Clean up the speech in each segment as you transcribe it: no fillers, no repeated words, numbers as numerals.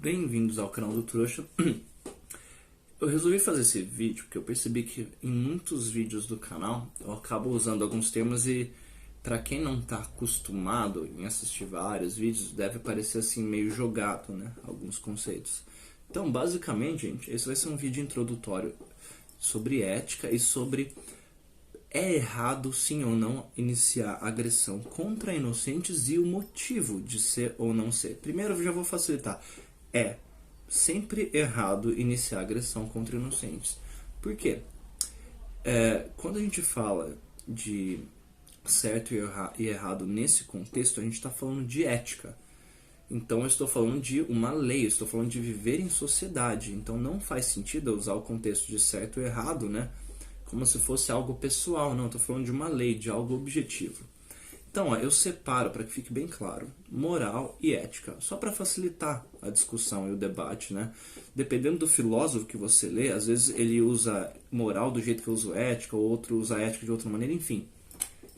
Bem-vindos ao canal do Trouxa. Eu resolvi fazer esse vídeo porque eu percebi que em muitos vídeos do canal eu acabo usando alguns termos e para quem não está acostumado em assistir vários vídeos deve parecer assim meio jogado, né? Alguns conceitos. Então, basicamente, gente, esse vai ser um vídeo introdutório sobre ética e sobre é errado sim ou não iniciar agressão contra inocentes e o motivo de ser ou não ser. Primeiro eu já vou facilitar. É sempre errado iniciar agressão contra inocentes. Por quê? Quando a gente fala de certo e errado nesse contexto, a gente está falando de ética. Então eu estou falando de uma lei, eu estou falando de viver em sociedade. Então não faz sentido eu usar o contexto de certo e errado, né? Como se fosse algo pessoal. Não, eu estou falando de uma lei, de algo objetivo. Então, eu separo, para que fique bem claro, moral e ética, só para facilitar a discussão e o debate, né? Dependendo do filósofo que você lê, às vezes ele usa moral do jeito que eu uso ética, ou outro usa ética de outra maneira, enfim.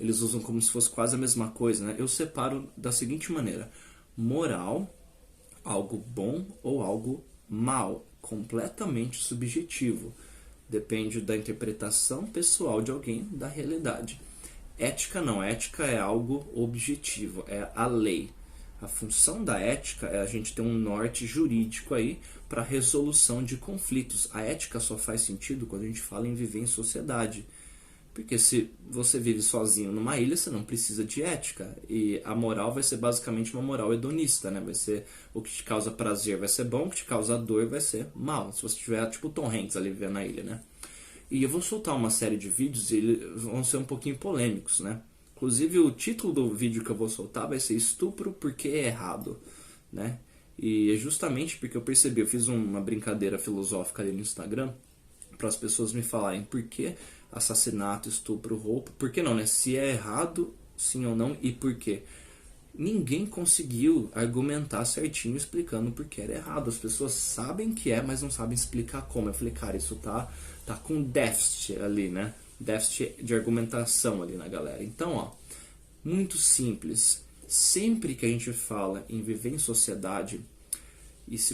Eles usam como se fosse quase a mesma coisa, né? Eu separo da seguinte maneira: moral, algo bom ou algo mal, completamente subjetivo. Depende da interpretação pessoal de alguém da realidade. Ética não, ética é algo objetivo, é a lei. A função da ética é a gente ter um norte jurídico aí para resolução de conflitos. A ética só faz sentido quando a gente fala em viver em sociedade. Porque se você vive sozinho numa ilha, você não precisa de ética. E a moral vai ser basicamente uma moral hedonista, né? Vai ser o que te causa prazer vai ser bom, o que te causa dor vai ser mal. Se você tiver tipo Tom Hanks ali vivendo na ilha, né? E eu vou soltar uma série de vídeos e eles vão ser um pouquinho polêmicos, né? Inclusive o título do vídeo que eu vou soltar vai ser Estupro porque é errado, né? E é justamente porque eu percebi, eu fiz uma brincadeira filosófica ali no Instagram para as pessoas me falarem por que assassinato, estupro, roubo, por que não, né? Se é errado, sim ou não, e por quê? Ninguém conseguiu argumentar certinho explicando por que era errado. As pessoas sabem que é, mas não sabem explicar como. Eu falei, cara, isso tá com déficit ali, né? Déficit de argumentação ali na galera. Então, ó, muito simples. Sempre que a gente fala em viver em sociedade,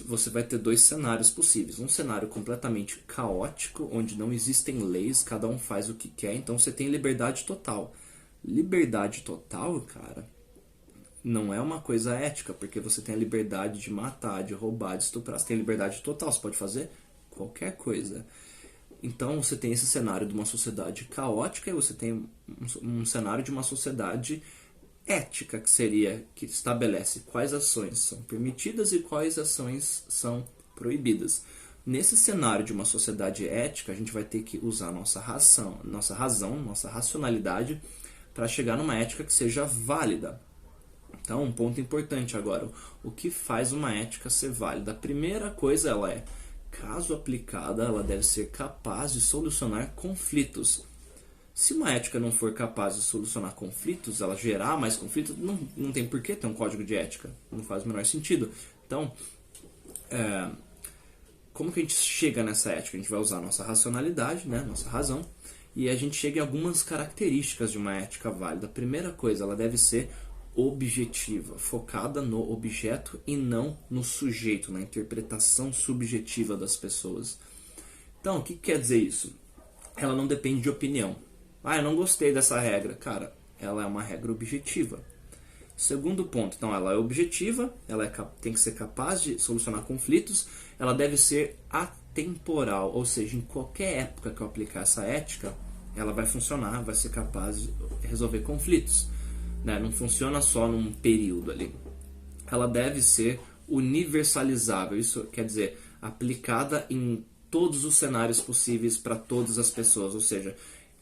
você vai ter dois cenários possíveis. Um cenário completamente caótico, onde não existem leis, cada um faz o que quer, então você tem liberdade total. Liberdade total, cara, não é uma coisa ética, porque você tem a liberdade de matar, de roubar, de estuprar. Você tem liberdade total, você pode fazer qualquer coisa. Então você tem esse cenário de uma sociedade caótica e você tem um cenário de uma sociedade ética, que estabelece quais ações são permitidas e quais ações são proibidas. Nesse cenário de uma sociedade ética, a gente vai ter que usar nossa razão, nossa racionalidade para chegar numa ética que seja válida. Então, um ponto importante agora, o que faz uma ética ser válida? A primeira coisa, ela é, caso aplicada, ela deve ser capaz de solucionar conflitos. Se uma ética não for capaz de solucionar conflitos, ela gerar mais conflitos, não tem por que ter um código de ética. Não faz o menor sentido. Então, como que a gente chega nessa ética? A gente vai usar nossa racionalidade, né, nossa razão, e a gente chega em algumas características de uma ética válida. A primeira coisa, ela deve ser objetiva, focada no objeto e não no sujeito, na interpretação subjetiva das pessoas. Então, o que quer dizer isso? Ela não depende de opinião. Eu não gostei dessa regra. Cara, ela é uma regra objetiva. Segundo ponto, então, ela é objetiva, ela tem que ser capaz de solucionar conflitos, ela deve ser atemporal, ou seja, em qualquer época que eu aplicar essa ética, ela vai funcionar, vai ser capaz de resolver conflitos. Não funciona só num período ali. Ela deve ser universalizável, isso quer dizer, aplicada em todos os cenários possíveis para todas as pessoas, ou seja,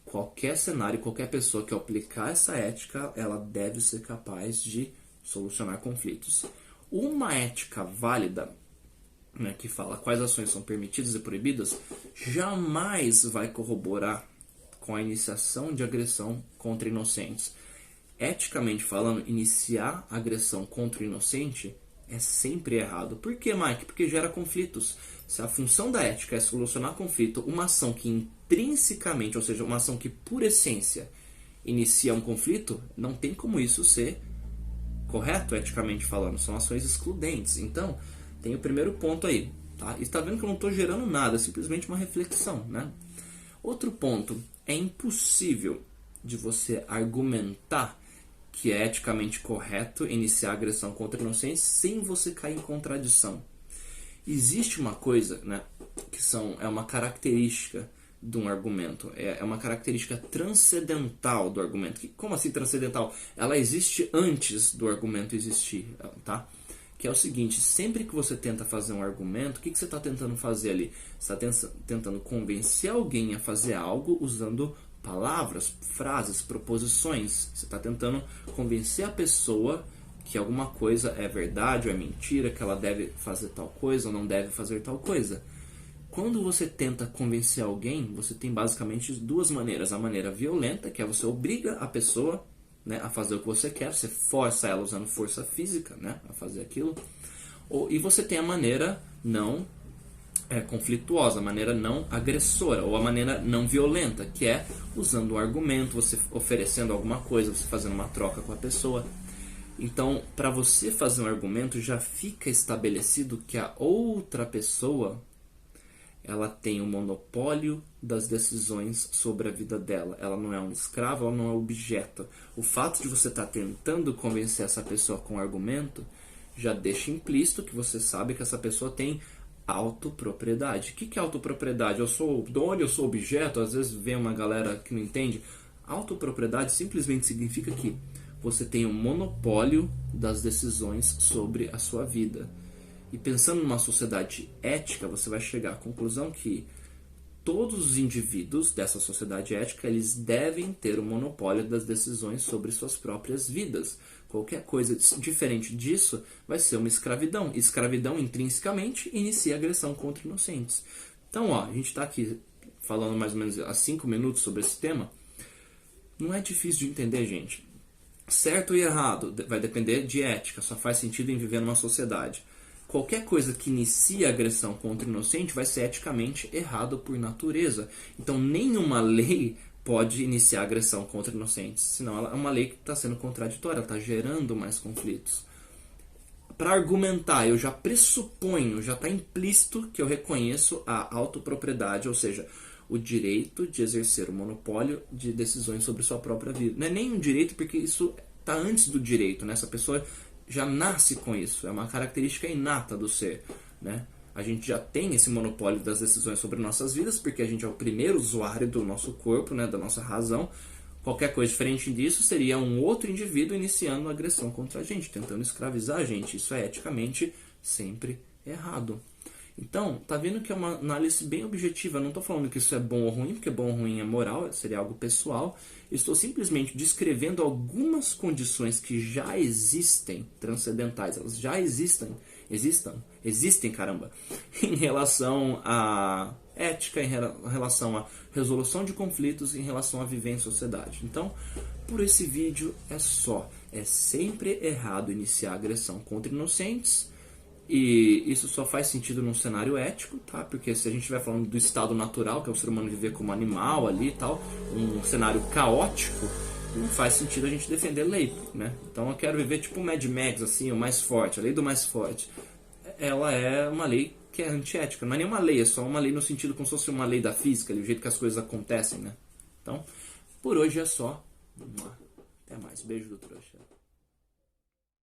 qualquer cenário, qualquer pessoa que aplicar essa ética, ela deve ser capaz de solucionar conflitos. Uma ética válida, né, que fala quais ações são permitidas e proibidas, jamais vai corroborar com a iniciação de agressão contra inocentes. Eticamente falando, iniciar agressão contra o inocente é sempre errado. Por que, Mike? Porque gera conflitos. Se a função da ética é solucionar conflito, uma ação que intrinsecamente, ou seja, uma ação que por essência inicia um conflito, não tem como isso ser correto eticamente falando. São ações excludentes. Então, Tem o primeiro ponto aí, tá? E está vendo que eu não estou gerando nada, é simplesmente uma reflexão, né? Outro ponto, é impossível de você argumentar que é eticamente correto iniciar agressão contra inocentes sem você cair em contradição. Existe uma coisa, né, que é uma característica de um argumento, é uma característica transcendental do argumento. Como assim transcendental? Ela existe antes do argumento existir, tá? Que é o seguinte, sempre que você tenta fazer um argumento, o que você está tentando fazer ali? Você está tentando convencer alguém a fazer algo usando palavras, frases, proposições. Você está tentando convencer a pessoa que alguma coisa é verdade ou é mentira, que ela deve fazer tal coisa ou não deve fazer tal coisa. Quando você tenta convencer alguém, você tem basicamente duas maneiras. A maneira violenta, que é você obriga a pessoa, né, a fazer o que você quer, você força ela usando força física, né, a fazer aquilo. E você tem a maneira não conflituosa, a maneira não agressora, ou a maneira não violenta, que é usando um argumento, você oferecendo alguma coisa, você fazendo uma troca com a pessoa. Então, para você fazer um argumento, já fica estabelecido que a outra pessoa ela tem o monopólio das decisões sobre a vida dela. Ela não é um escravo, ela não é objeto. O fato de você estar tentando convencer essa pessoa com um argumento já deixa implícito que você sabe que essa pessoa tem autopropriedade. O que é autopropriedade? Eu sou dono, eu sou objeto. Às vezes vem uma galera que não entende. Autopropriedade simplesmente significa que você tem o monopólio das decisões sobre a sua vida. E pensando numa sociedade ética, você vai chegar à conclusão que todos os indivíduos dessa sociedade ética, eles devem ter o monopólio das decisões sobre suas próprias vidas. Qualquer coisa diferente disso vai ser uma escravidão. E escravidão, intrinsecamente, inicia agressão contra inocentes. Então, a gente está aqui falando mais ou menos há 5 minutos sobre esse tema. Não é difícil de entender, gente. Certo e errado vai depender de ética, só faz sentido em viver numa sociedade. Qualquer coisa que inicie a agressão contra o inocente vai ser eticamente errado por natureza. Então, nenhuma lei pode iniciar agressão contra inocentes, senão ela é uma lei que está sendo contraditória, ela está gerando mais conflitos. Para argumentar, eu já pressuponho, já está implícito que eu reconheço a autopropriedade, ou seja, o direito de exercer o monopólio de decisões sobre sua própria vida. Não é nem um direito, porque isso está antes do direito, né? Essa pessoa já nasce com isso, é uma característica inata do ser, né? A gente já tem esse monopólio das decisões sobre nossas vidas, porque a gente é o primeiro usuário do nosso corpo, né, da nossa razão. Qualquer coisa diferente disso seria um outro indivíduo iniciando uma agressão contra a gente, tentando escravizar a gente. Isso é eticamente sempre errado. Então, tá vendo que é uma análise bem objetiva. Eu não estou falando que isso é bom ou ruim, porque bom ou ruim é moral, seria algo pessoal. Estou simplesmente descrevendo algumas condições que já existem, transcendentais, elas já existem, caramba, em relação à ética, em relação à resolução de conflitos, em relação a viver em sociedade. Então, por esse vídeo é sempre errado iniciar agressão contra inocentes. E isso só faz sentido num cenário ético, tá? Porque se a gente estiver falando do estado natural, que é o ser humano viver como animal ali e tal, um cenário caótico, não faz sentido a gente defender lei, né? Então eu quero viver tipo o Mad Max, assim, o mais forte, a lei do mais forte. Ela é uma lei que é antiética, não é nem uma lei, é só uma lei no sentido como se fosse uma lei da física, do jeito que as coisas acontecem, né? Então, por hoje é só. Até mais. Beijo do trouxa.